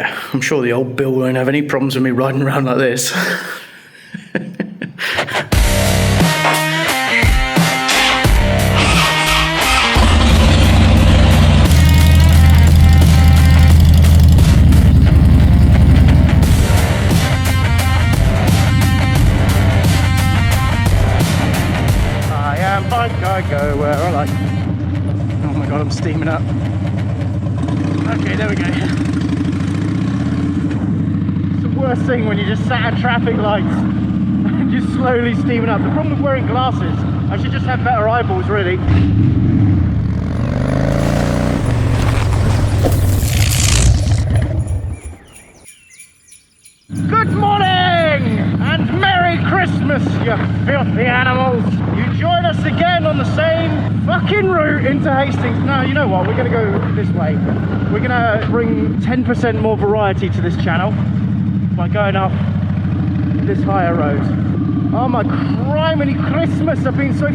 yeah, I'm sure the old Bill won't have any problems with me riding around like this. I go where I like. Oh my god, I'm steaming up. Okay, there we go. It's the worst thing when you just sat at traffic lights and just slowly steaming up. The problem with wearing glasses, I should just have better eyeballs really. Good morning and Merry Christmas, you filthy animals. You join us again on the same fucking route into Hastings. No, you know what? We're going to go this way. We're going to bring 10% more variety to this channel by going up this higher road. Oh my criminy Christmas! I've been so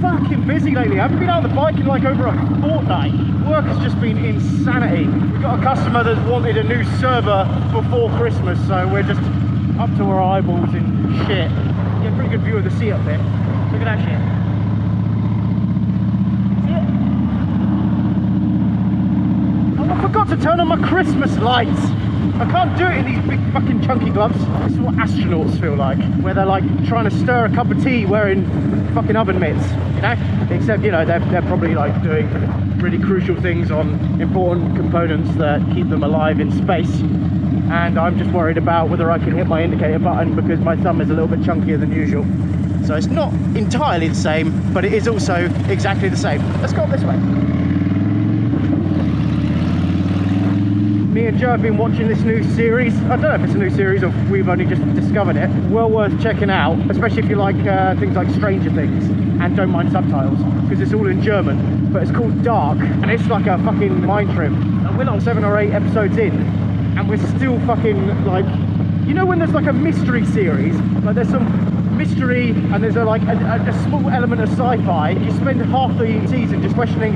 fucking busy lately. I haven't been out on the bike in like over a fortnight. Work has just been insanity. We've got a customer that's wanted a new server before Christmas, so we're just up to our eyeballs in shit. Get a pretty good view of the sea up there. Look at that shit. See it? Oh, I forgot to turn on my Christmas lights. I can't do it in these big fucking chunky gloves. This is what astronauts feel like, where they're like trying to stir a cup of tea wearing fucking oven mitts, you know? Except, you know, they're probably like doing really crucial things on important components that keep them alive in space. And I'm just worried about whether I can hit my indicator button because my thumb is a little bit chunkier than usual. So it's not entirely the same, but it is also exactly the same. Let's go up this way. Me and Joe have been watching this new series. I don't know if it's a new series or if we've only just discovered it. Well worth checking out, especially if you like things like Stranger Things and don't mind subtitles, because it's all in German. But it's called Dark, and it's like a fucking mind trip. And we're like 7 or 8 episodes in, and we're still fucking like, you know when there's like a mystery series, like there's some mystery and there's a small element of sci-fi, you spend half the season just questioning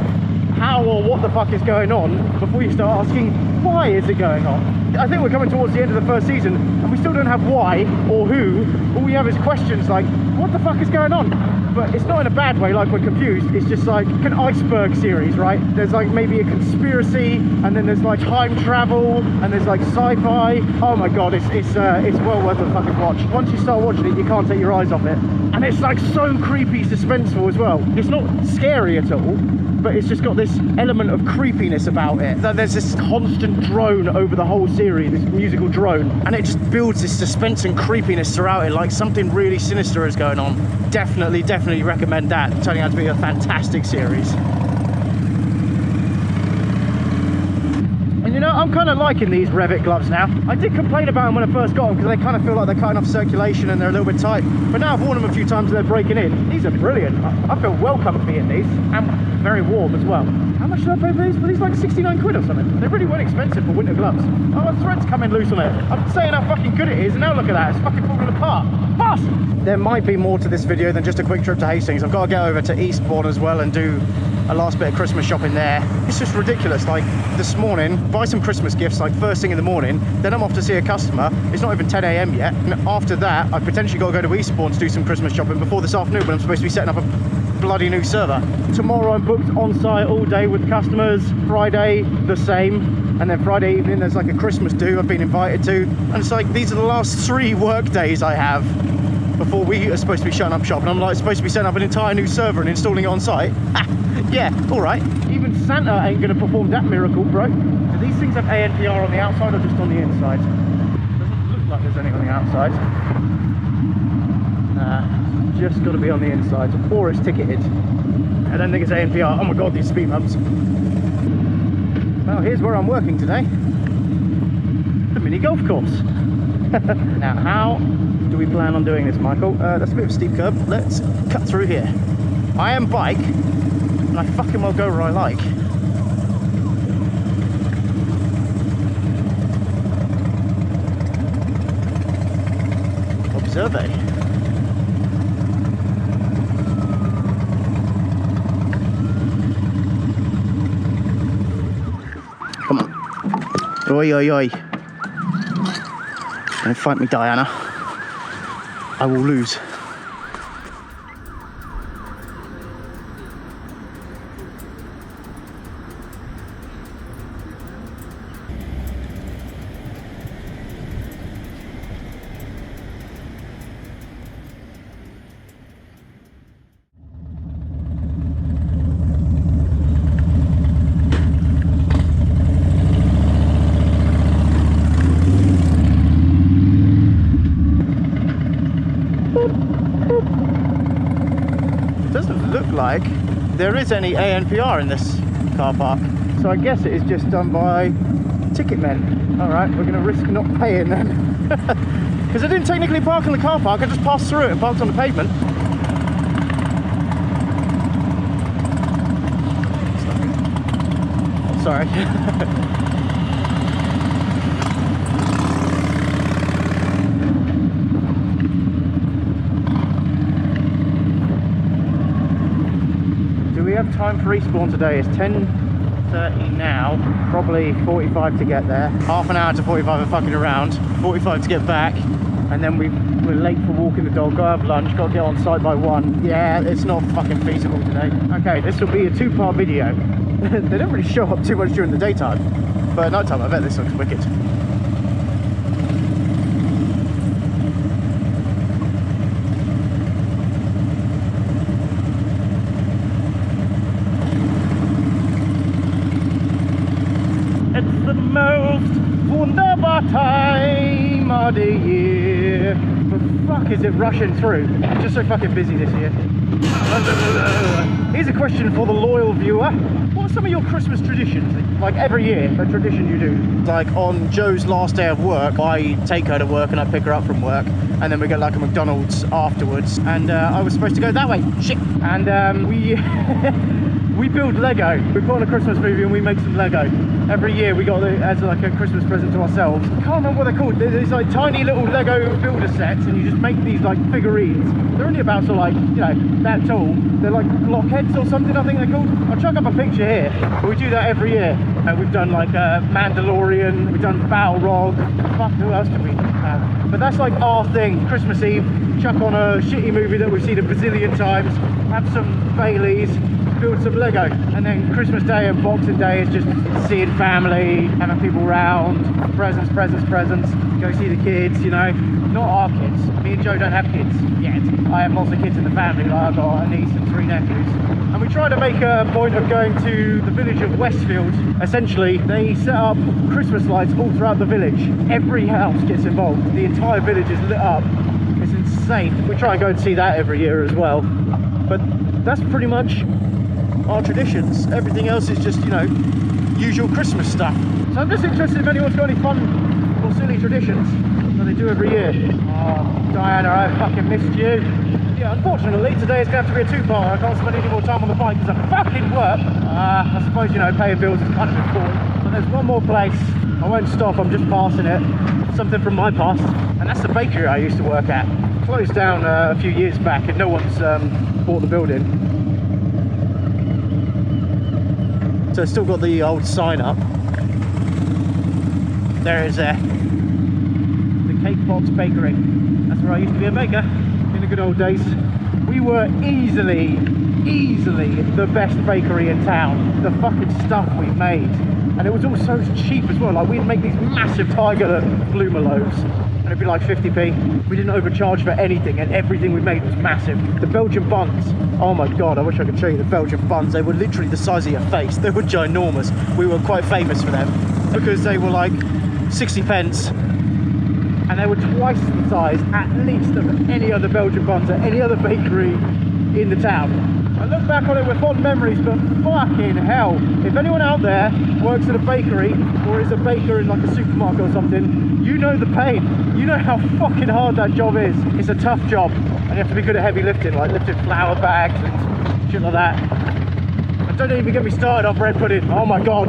how or what the fuck is going on before you start asking why is it going on. I think we're coming towards the end of the first season and we still don't have why or who. All we have is questions like, what the fuck is going on? But it's not in a bad way, like we're confused. It's just like an iceberg series, right? There's like maybe a conspiracy, and then there's like time travel, and there's like sci-fi. Oh my god, it's well worth a fucking watch. Once you start watching it, you can't take your eyes off it. And it's like so creepy, suspenseful as well. It's not scary at all, but it's just got this element of creepiness about it. There's this constant drone over the whole series, this musical drone, and it just builds this suspense and creepiness throughout it, like something really sinister is going on. Definitely recommend that. It's turning out to be a fantastic series. And you know, I'm kind of liking these Revit gloves now. I did complain about them when I first got them because they kind of feel like they're cutting off circulation and they're a little bit tight. But now I've worn them a few times and they're breaking in. These are brilliant. I feel well comfy in these, and very warm as well. How much did I pay for these? Were these like 69 quid or something? They really weren't expensive for winter gloves. Oh, the thread's coming loose on it. I'm saying how fucking good it is, and now look at that. It's fucking falling apart. Pass! There might be more to this video than just a quick trip to Hastings. I've got to get over to Eastbourne as well and do a last bit of Christmas shopping there. It's just ridiculous. Like this morning, buy some Christmas gifts like first thing in the morning, then I'm off to see a customer. It's not even 10 AM yet. And after that, I've potentially got to go to Eastbourne to do some Christmas shopping before this afternoon when I'm supposed to be setting up a bloody new server. Tomorrow I'm booked on site all day with customers. Friday, the same. And then Friday evening, there's like a Christmas do I've been invited to. And it's like, these are the last 3 work days I have before we are supposed to be shutting up shop. And I'm like supposed to be setting up an entire new server and installing it on site. Yeah, all right. Even Santa ain't gonna perform that miracle, bro. Do these things have ANPR on the outside or just on the inside? Doesn't look like there's any on the outside. Nah, just gotta be on the inside, or it's ticketed. I don't think it's ANPR. Oh my god, these speed bumps. Well, here's where I'm working today. The mini golf course. Now, how do we plan on doing this, Michael? That's a bit of a steep curb. Let's cut through here. I am bike, and I fucking well go where I like. Observe. Come on. Oi, oi, oi. Don't fight me, Diana. I will lose. Doesn't look like there is any ANPR in this car park, so I guess it is just done by ticket men. Alright, we're going to risk not paying then. Because I didn't technically park in the car park, I just passed through it and parked on the pavement. Sorry. We have time for Eastbourne today. It's 10:30 now, probably 45 to get there, half an hour to 45 of fucking around, 45 to get back, and then we're late for walking the dog, gotta have lunch, gotta get on site by 1. Yeah, it's not fucking feasible today. Okay, this will be a 2-part video. They don't really show up too much during the daytime, but at night time I bet this looks wicked. It's the most wunderbar time of the year. But fuck is it rushing through? It's just so fucking busy this year. Here's a question for the loyal viewer. What are some of your Christmas traditions? Like every year, a tradition you do? Like on Joe's last day of work, I take her to work and I pick her up from work. And then we get like a McDonald's afterwards. And I was supposed to go that way. Shit. And we build Lego. We put on a Christmas movie and we make some Lego. Every year we got it as like a Christmas present to ourselves. I can't remember what they're called. There's like tiny little Lego builder sets and you just make these like figurines. They're only about so like, you know, that tall. They're like blockheads or something, I think they're called. I'll chuck up a picture here. But we do that every year. We've done like Mandalorian, we've done Balrog. Fuck, who else did we have? But that's like our thing. Christmas Eve, chuck on a shitty movie that we've seen a bazillion times, have some Baileys, build some Lego, and then Christmas Day and Boxing Day is just seeing family, having people round, presents, go see the kids, you know. Not our kids. Me and Joe don't have kids yet. I have lots of kids in the family. Like I've got a niece and 3 nephews. And we try to make a point of going to the village of Westfield. Essentially, they set up Christmas lights all throughout the village. Every house gets involved. The entire village is lit up. It's insane. We try and go and see that every year as well. But that's pretty much our traditions. Everything else is just, you know, usual Christmas stuff. So I'm just interested if anyone's got any fun or silly traditions that they do every year. Oh, Diana, I fucking missed you. Yeah, unfortunately today is going to have to be a 2-part. I can't spend any more time on the bike because I fucking work. I suppose, you know, paying bills is kind of important. But there's one more place. I won't stop, I'm just passing it. Something from my past, and that's the bakery I used to work at. Closed down a few years back and no one's bought the building. So it's still got the old sign up. There it is there. The Cake Box Bakery. That's where I used to be a baker in the good old days. We were easily the best bakery in town. The fucking stuff we made. And it was all so cheap as well. Like we'd make these massive Tiger bloomer loaves. And it'd be like 50p. We didn't overcharge for anything and everything we made was massive. The Belgian buns, oh my god, I wish I could show you the Belgian buns. They were literally the size of your face. They were ginormous. We were quite famous for them because they were like 60 pence and they were twice the size at least of any other Belgian buns at any other bakery in the town. I look back on it with fond memories, but fucking hell, if anyone out there works at a bakery or is a baker in like a supermarket or something, you know the pain. You know how fucking hard that job is. It's a tough job and you have to be good at heavy lifting, like lifting flour bags and shit like that. And don't even get me started on bread pudding. Oh my god,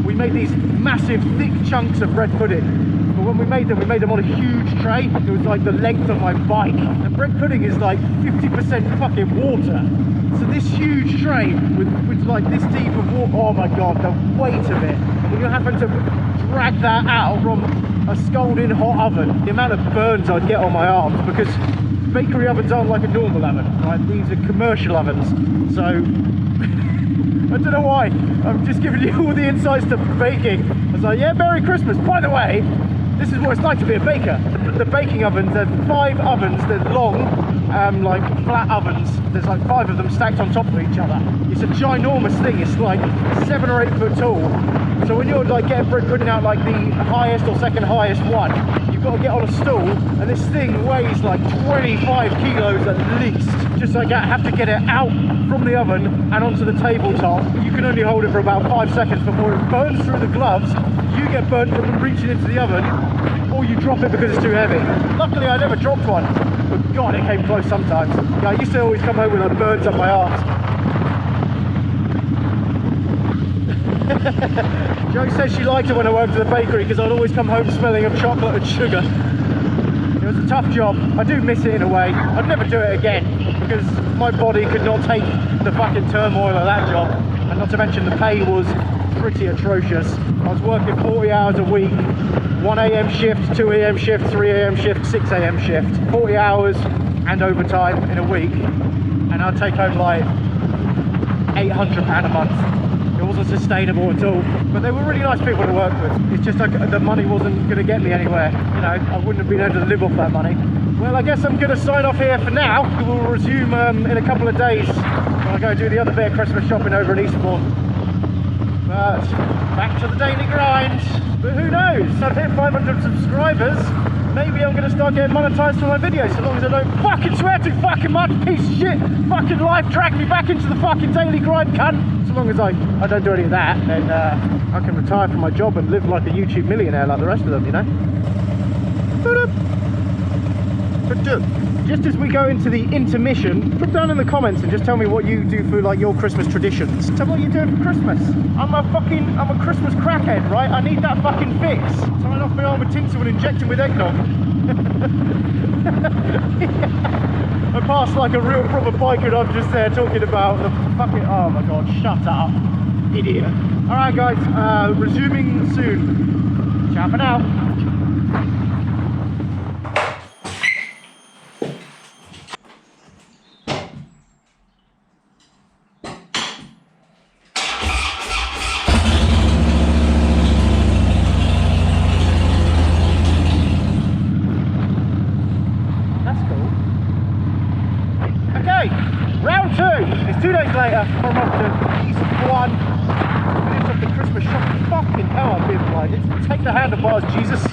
we made these massive thick chunks of bread pudding. But when we made them on a huge tray. It was like the length of my bike. And bread pudding is like 50% fucking water. So this huge tray with like this deep of water, oh my god, the weight of it. And when you're having to drag that out from a scalding hot oven. The amount of burns I'd get on my arms, because bakery ovens aren't like a normal oven, right? These are commercial ovens. So I don't know why. I'm just giving you all the insights to baking. I was like, yeah, Merry Christmas. By the way, this is what it's like to be a baker. The baking ovens, there's 5 ovens, they're long, like flat ovens. There's like 5 of them stacked on top of each other. It's a ginormous thing. It's like 7 or 8 foot tall. So when you're like getting bread pudding out like the highest or second highest one, you've got to get on a stool, and this thing weighs like 25 kilos at least. Just like I have to get it out from the oven and onto the tabletop. You can only hold it for about 5 seconds before it burns through the gloves. You get burnt from reaching into the oven, or you drop it because it's too heavy. Luckily I never dropped one, but God, it came close sometimes. Yeah, I used to always come home with like burns up my arms. Jo says she liked it when I went to the bakery because I'd always come home smelling of chocolate and sugar. It was a tough job. I do miss it in a way. I'd never do it again because my body could not take the fucking turmoil of that job, and not to mention the pay was pretty atrocious. I was working 40 hours a week, 1 AM shift, 2 AM shift, 3 AM shift, 6 AM shift, 40 hours and overtime in a week, and I'd take home like £800 a month. It wasn't sustainable at all, but they were really nice people to work with. It's just like the money wasn't going to get me anywhere. You know, I wouldn't have been able to live off that money. Well, I guess I'm going to sign off here for now. We'll resume in a couple of days when I go do the other bit of Christmas shopping over in Eastbourne. But back to the daily grind. But who knows? I've hit 500 subscribers. Maybe I'm going to start getting monetized for my videos, so long as I don't fucking swear too fucking much. Piece of shit. Fucking life drag me back into the fucking daily grind, cunt. So long as I don't do any of that, then I can retire from my job and live like a YouTube millionaire like the rest of them, you know? Just as we go into the intermission, drop down in the comments and just tell me what you do for like your Christmas traditions. Tell me what you're doing for Christmas. I'm a Christmas crackhead, right? I need that fucking fix. Tying off my arm with tinsel and injecting with eggnog. I passed like a real proper biker and I'm just there talking about the fucking, oh my god, shut up, idiot. Alright guys, resuming soon. Ciao for now. Round 2. It's 2 days later. I'm off to Eastbourne. Finish up the Christmas shopping. Fucking hell, I've been blinded. Take the handlebars, Jesus.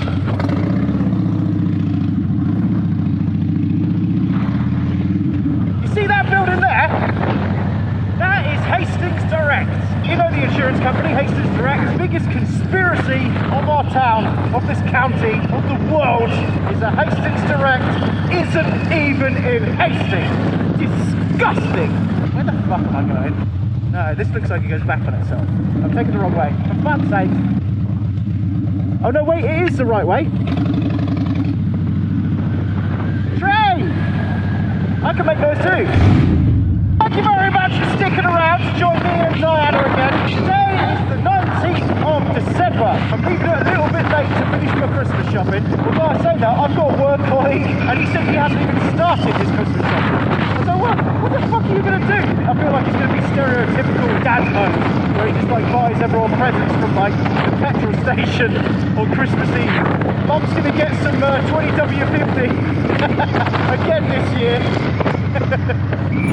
You see that building there? That is Hastings Direct. You know the insurance company, Hastings Direct. Biggest conspiracy of our town, of this county, of the world, is that Hastings Direct isn't even in Hastings. Disgusting! Where the fuck am I going? No, this looks like it goes back on itself. I'm taking the wrong way. For fuck's sake. Oh no, wait, it is the right way. Train! I can make those too. Thank you very much for sticking around to join me and Diana again. Today is the 19th of December. I'm leaving it a little bit late to finish my Christmas shopping. But while I say that, I've got a work colleague and he said he hasn't even started his Christmas shopping. So what the fuck are you going to do? I feel like it's going to be stereotypical dad mode, where he just like buys everyone presents from like the petrol station on Christmas Eve. Mum's going to get some 20W50 again this year.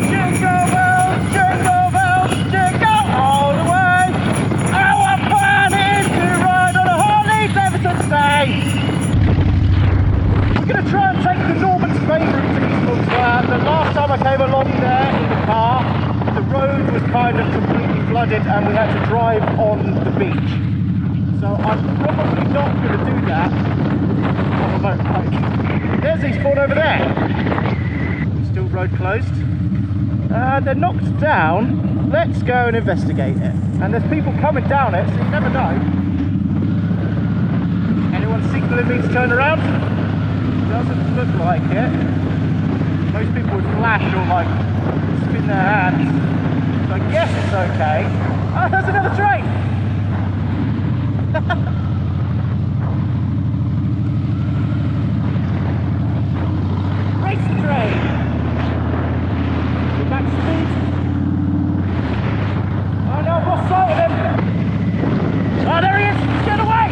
Jingle bells, jingle all the way. Our plan is to ride on a Harley Davidson sleigh. We're going to try and take the Norman's favourite to Eastbourne. The last time I came along there in the car, the road was kind of completely flooded and we had to drive on the beach. So I'm probably not going to do that on a motorbike. There's Eastbourne over there. Still road closed. They're knocked down. Let's go and investigate it. And there's people coming down it, so you never know. Anyone signalling me to turn around? Doesn't look like it. Most people would flash or like spin their hands. So I guess it's okay. Oh, there's another train! Nice train. Back speed. Oh no, I've lost sight of him. Oh, there he is. Get away.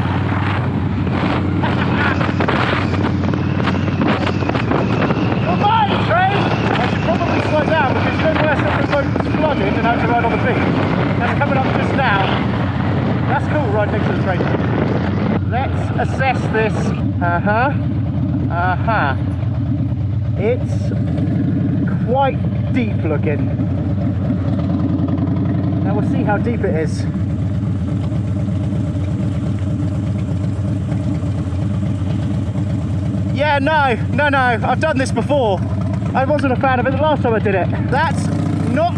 You're mine, train. I should probably slow down because you know where some of the boats flooded and had to ride on the beach. That's coming up just now. That's cool, right next to the train. Let's assess this. It's quite deep looking. Now we'll see how deep it is. Yeah, no, I've done this before. I wasn't a fan of it the last time I did it. That's not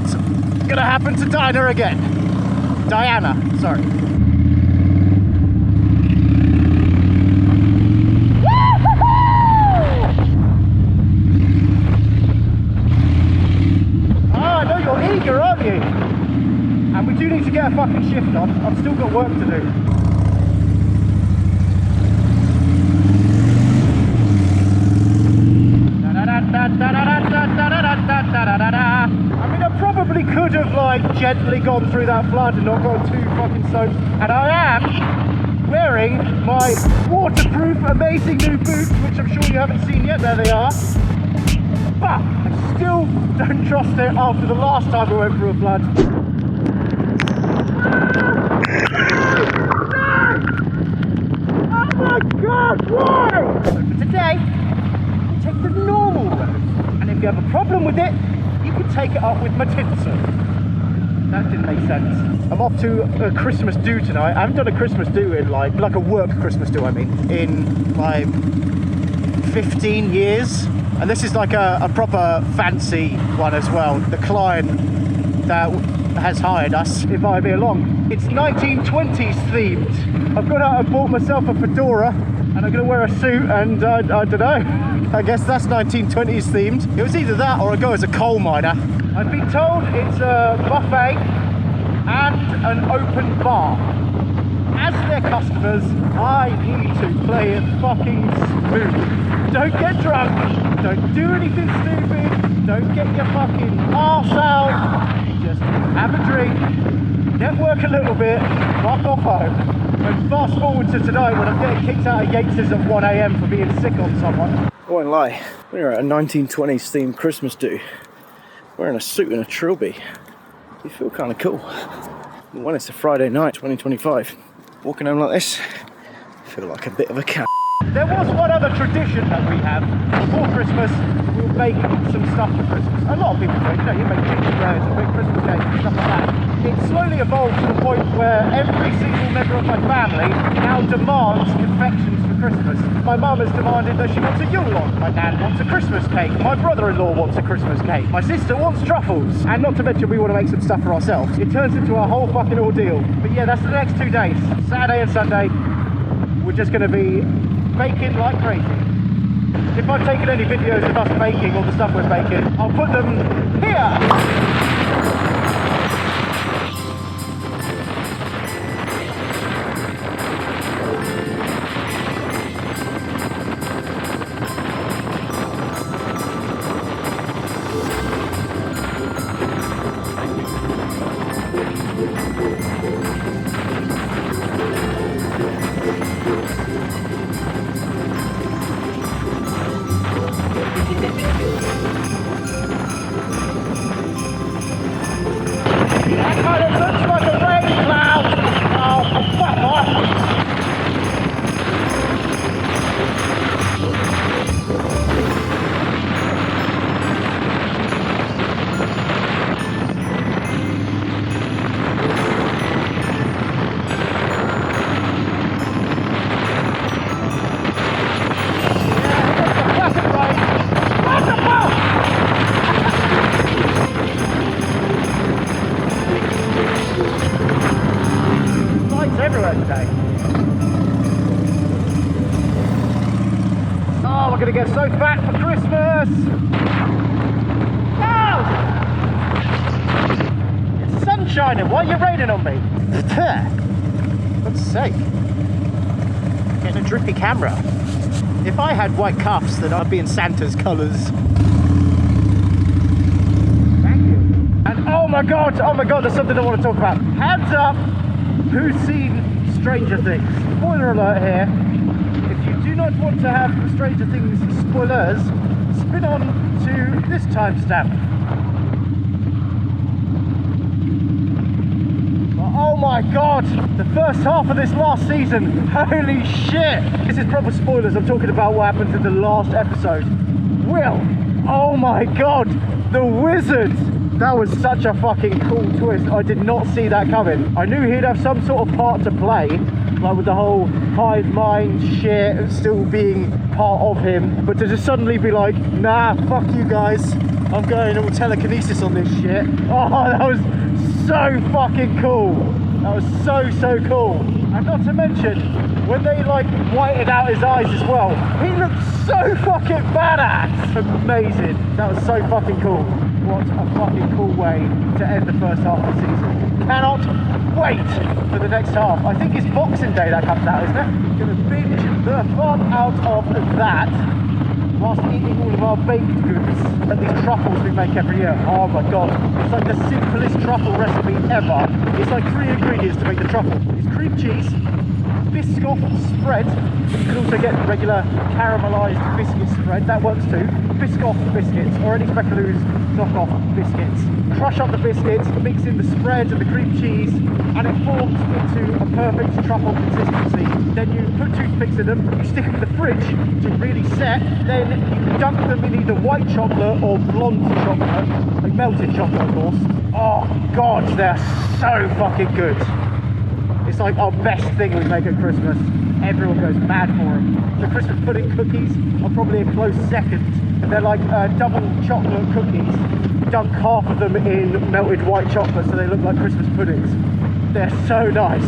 gonna happen to Dyna again. Diana, sorry. Eager, aren't you? And we do need to get a fucking shift on. I've still got work to do. I mean, I probably could have like gently gone through that flood and not got too fucking soaked. And I am wearing my waterproof amazing new boots, which I'm sure you haven't seen yet. There they are. But I still don't trust it after the last time we went through a flood. Oh my god, why? So for today, we take the normal road. And if you have a problem with it, you can take it up with my tinsel. That didn't make sense. I'm off to a Christmas do tonight. I haven't done a Christmas do in like a work Christmas do, I mean, in like 15 years. And this is like a proper fancy one as well. The client that has hired us invited me along. It's 1920s themed. I've gone out and bought myself a fedora and I'm going to wear a suit and I don't know. I guess that's 1920s themed. It was either that or I go as a coal miner. I've been told it's a buffet and an open bar. As their customers, I need to play it fucking smooth. Don't get drunk, don't do anything stupid, don't get your fucking arse out, just have a drink, network a little bit, fuck off home. And fast forward to tonight when I'm getting kicked out of Yates's at 1 AM for being sick on someone. I won't lie, we're at a 1920s themed Christmas do. Wearing a suit and a trilby. You feel kind of cool. And when it's a Friday night, 2025, walking home like this, I feel like a bit of a cat. There was one other tradition that we have. Before Christmas, we'll bake some stuff for Christmas. A lot of people do, you know, you make gingerbreads and big Christmas cakes and stuff like that. It slowly evolved to the point where every single member of my family now demands confections for Christmas. My mum has demanded that she wants a Yule log. My dad wants a Christmas cake. My brother-in-law wants a Christmas cake. My sister wants truffles. And not to mention we want to make some stuff for ourselves. It turns into a whole fucking ordeal. But yeah, that's the next 2 days. Saturday and Sunday, we're just going to be baking like crazy. If I've taken any videos of us baking or the stuff we're baking, I'll put them here. Oh, we're gonna get so fat for Christmas! No! It's the sun shining, why are you raining on me? For God's sake. Getting a drippy camera. If I had white cuffs, then I'd be in Santa's colours. Thank you. And oh my god, there's something I want to talk about. Hands up, who's seen Stranger Things? Spoiler alert here. If you do not want to have Stranger Things spoilers, spin on to this timestamp. Oh my god, the first half of this last season, holy shit! This is proper spoilers, I'm talking about what happens in the last episode. Will, oh my god, the wizard! That was such a fucking cool twist, I did not see that coming. I knew he'd have some sort of part to play, like with the whole hive mind shit still being part of him, but to just suddenly be like, nah, fuck you guys, I'm going all telekinesis on this shit. Oh, that was so fucking cool. That was so cool. And not to mention, when they like whited out his eyes as well, he looked so fucking badass. Amazing. That was so fucking cool. What a fucking cool way to end the first half of the season. Cannot wait for the next half. I think it's Boxing Day that comes out, isn't it? Gonna binge the fun out of that whilst eating all of our baked goods and these truffles we make every year. Oh my god, it's like the simplest truffle recipe ever. It's like 3 ingredients to make the truffle. It's cream cheese, biscuit spread, but you can also get regular caramelised biscuit spread, that works too. Biscoff biscuits, or any Speckaloo's knockoff biscuits. Crush up the biscuits, mix in the spread and the cream cheese, and it forms into a perfect truffle consistency. Then you put toothpicks in them, you stick them in the fridge to really set, then you dunk them in either white chocolate or blonde chocolate, like melted chocolate of course. Oh god, they're so fucking good. It's like our best thing we make at Christmas. Everyone goes mad for them. The Christmas pudding cookies are probably a close second. They're like double chocolate cookies. Dunk half of them in melted white chocolate so they look like Christmas puddings. They're so nice.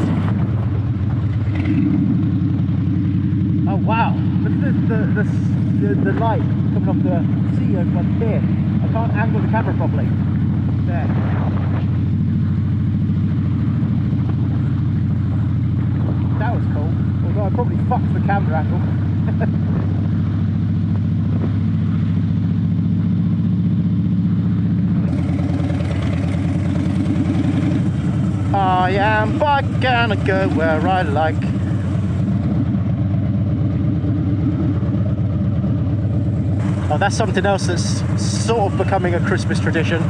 Oh wow, look at the light coming off the sea over here. I can't angle the camera properly. There. That was cool, although I probably fucked the camera angle. I am gonna go where I like. Oh, that's something else that's sort of becoming a Christmas tradition.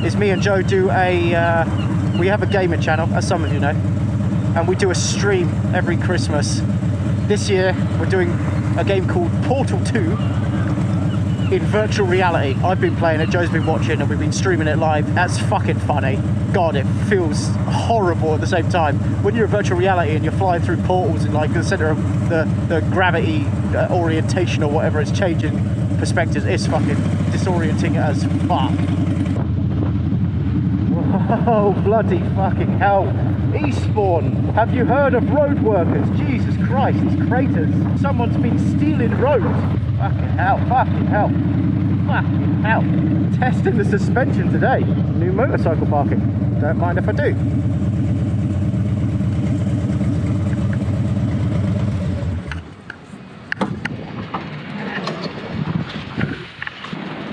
Is me and Joe do a, we have a gaming channel, as some of you know, and we do a stream every Christmas. This year we're doing a game called Portal 2 in virtual reality. I've been playing it, Joe's been watching, and we've been streaming it live. That's fucking funny. God, it feels horrible at the same time. When you're in virtual reality and you're flying through portals in like the centre of the gravity orientation or whatever, it's changing perspectives. It's fucking disorienting as fuck. Whoa, bloody fucking hell. Eastbourne, have you heard of road workers? Jesus Christ, these craters. Someone's been stealing roads. Fucking hell, fucking hell. Fucking hell. Testing the suspension today. New motorcycle parking. Don't mind if I do.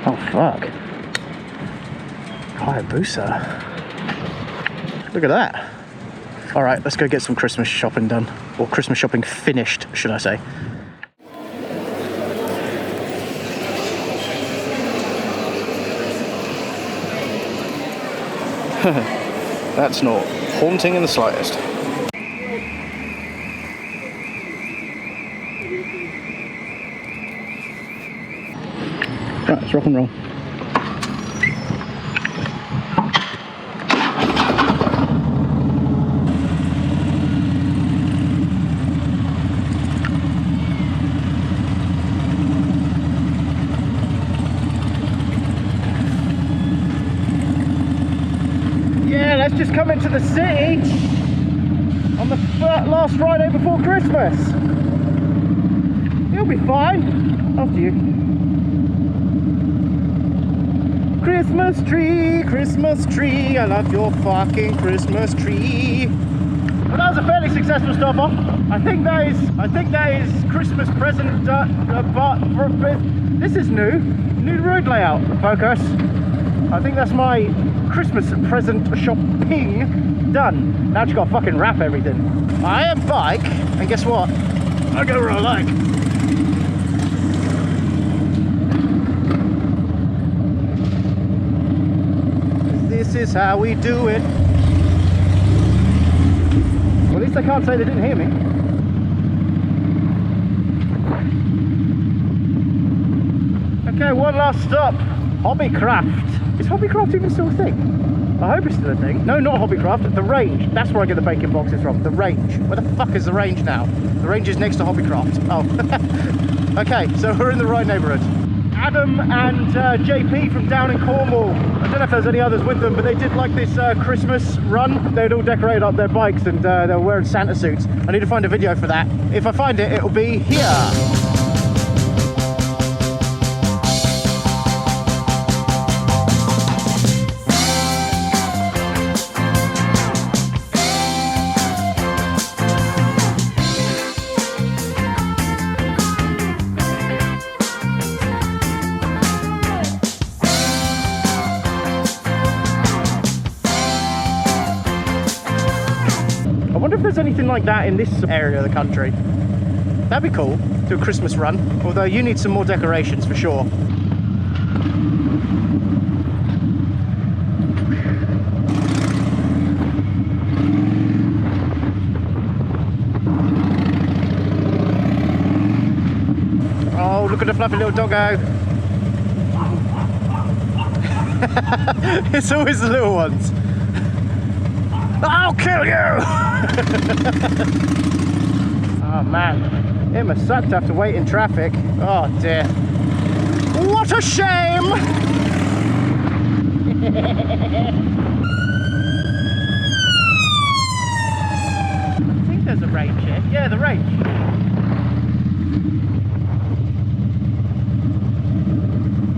Oh fuck. Hayabusa. Look at that. Alright, let's go get some Christmas shopping done. Or Christmas shopping finished, should I say. That's not haunting in the slightest. Right, let's rock and roll. Let's just come into the city on the last Friday before Christmas. You'll be fine. After you. Christmas tree, I love your fucking Christmas tree. Well, that was a fairly successful stop off. I think that is Christmas present. This is new road layout. Focus. I think that's my Christmas present shopping done. Now I just got to fucking wrap everything. I am bike, and guess what? I go where I like. This is how we do it. Well, at least I can't say they didn't hear me. Okay, one last stop. Hobbycraft. Is Hobbycraft even still a thing? I hope it's still a thing. No, not Hobbycraft, the Range. That's where I get the bacon boxes from, the Range. Where the fuck is the Range now? The Range is next to Hobbycraft. Oh. Okay, so we're in the right neighbourhood. Adam and JP from down in Cornwall. I don't know if there's any others with them, but they did like this Christmas run. They'd all decorated up their bikes and they were wearing Santa suits. I need to find a video for that. If I find it, it'll be here. I wonder if there's anything like that in this area of the country. That'd be cool, do a Christmas run. Although you need some more decorations for sure. Oh, look at the fluffy little doggo. It's always the little ones. I'll kill you! Oh man, it must suck to have to wait in traffic. Oh dear. What a shame! I think there's a Range here. Yeah, the Range.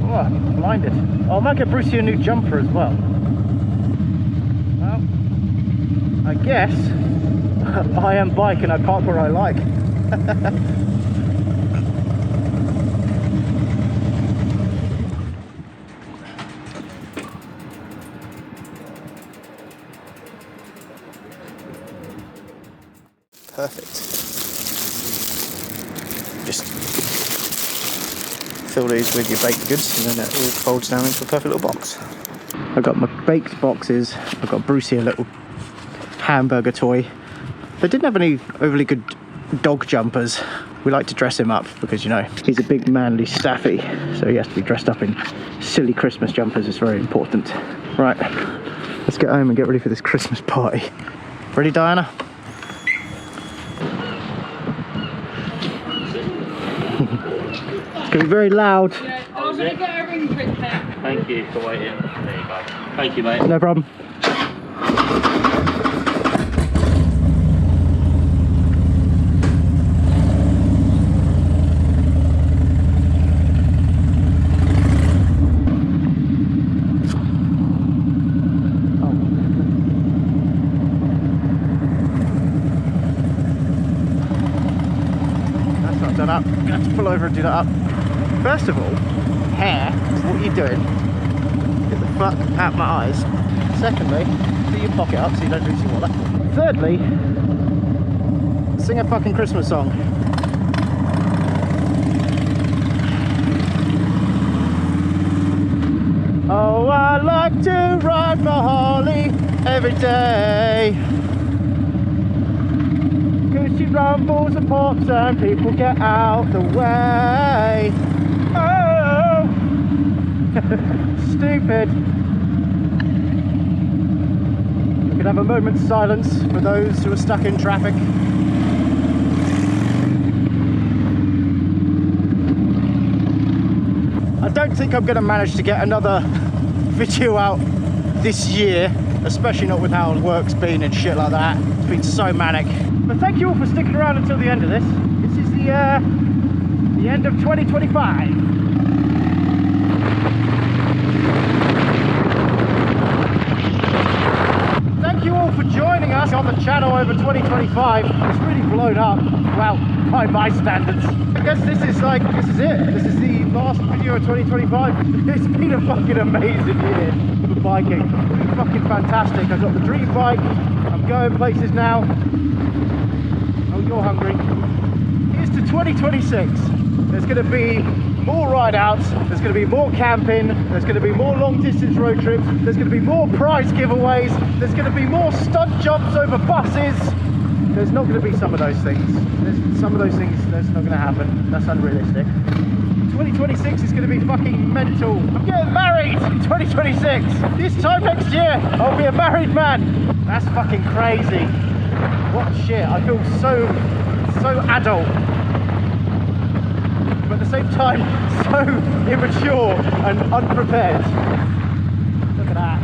Oh, I'm blinded. Oh, I might get Brucey a new jumper as well. I guess I am bike and I park where I like. Perfect. Just fill these with your baked goods and then it all folds down into a perfect little box. I've got my baked boxes, I've got Brucey a little hamburger toy. They didn't have any overly good dog jumpers. We like to dress him up because, you know, he's a big manly staffy, so he has to be dressed up in silly Christmas jumpers. It's very important. Right, let's get home and get ready for this Christmas party. Ready, Diana? It's gonna be very loud. Yeah, I'm gonna get a ring print there. Thank you for waiting. There you go. Thank you, mate. No problem. Done up. I'm gonna have to pull over and do that up. First of all, hair, what are you doing? Get the fuck out my eyes. Secondly, do your pocket up so you don't lose your wallet. Thirdly, sing a fucking Christmas song. Oh, I like to ride my Harley every day. She rumbles and pops and people get out the way. Oh, stupid. We can have a moment's silence for those who are stuck in traffic. I don't think I'm going to manage to get another video out this year, especially not with how work's been and shit like that. It's been so manic. But thank you all for sticking around until the end of this. This is the end of 2025. Thank you all for joining us on the channel over 2025. It's really blown up, well, by my standards. I guess this is it. This is the last video of 2025. It's been a fucking amazing year for biking. Really fucking fantastic. I've got the dream bike. I'm going places now. Oh, you're hungry. Here's to 2026. There's going to be more ride outs, there's going to be more camping, there's going to be more long distance road trips, there's going to be more prize giveaways, there's going to be more stunt jumps over buses. There's not going to be some of those things. Some of those things, that's not going to happen. That's unrealistic. 2026 is going to be fucking mental. I'm getting married in 2026. This time next year, I'll be a married man. That's fucking crazy. What shit. I feel so adult. But at the same time, so immature and unprepared. Look at that.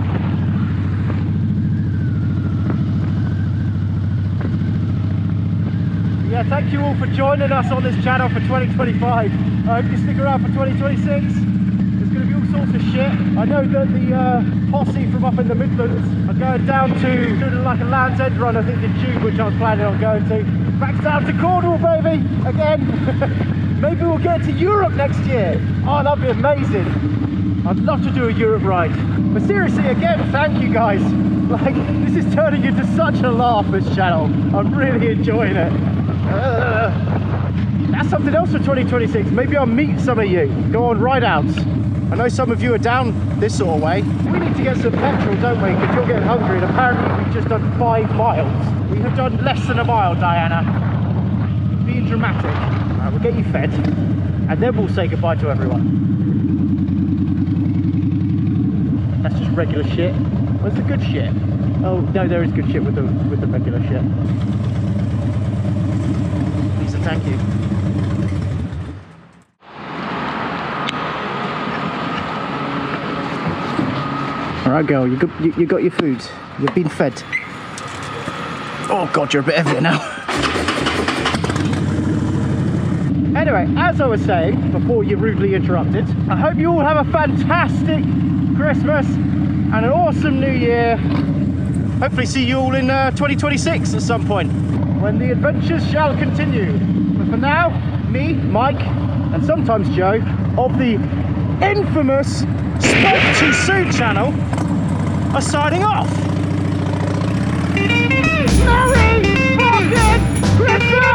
Yeah, thank you all for joining us on this channel for 2025. I hope you stick around for 2026. There's going to be all sorts of shit. I know that the posse from up in the Midlands are going down to doing like a Land's End run, I think in June, which I was planning on going to. Back down to Cornwall, baby, again. Maybe we'll get to Europe next year. Oh, that'd be amazing. I'd love to do a Europe ride. But seriously, again, thank you guys. Like, this is turning into such a laugh, this channel. I'm really enjoying it. That's something else for 2026. Maybe I'll meet some of you. Go on ride outs. I know some of you are down this sort of way. We need to get some petrol, don't we? Because you're getting hungry, and apparently we've just done 5 miles. We have done less than a mile, Diana. Being dramatic. Right, we'll get you fed, and then we'll say goodbye to everyone. That's just regular shit. Where's the good shit? Oh no, there is good shit with the regular shit. Lisa, thank you. All right, girl, you got your food. You've been fed. Oh god, you're a bit heavier now. Anyway, as I was saying, before you rudely interrupted, I hope you all have a fantastic Christmas and an awesome New Year. Hopefully see you all in 2026 at some point, when the adventures shall continue. But for now, me, Mike, and sometimes Joe, of the infamous Spoke Too Soon channel, are signing off. Merry fucking Christmas!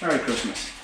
Merry Christmas.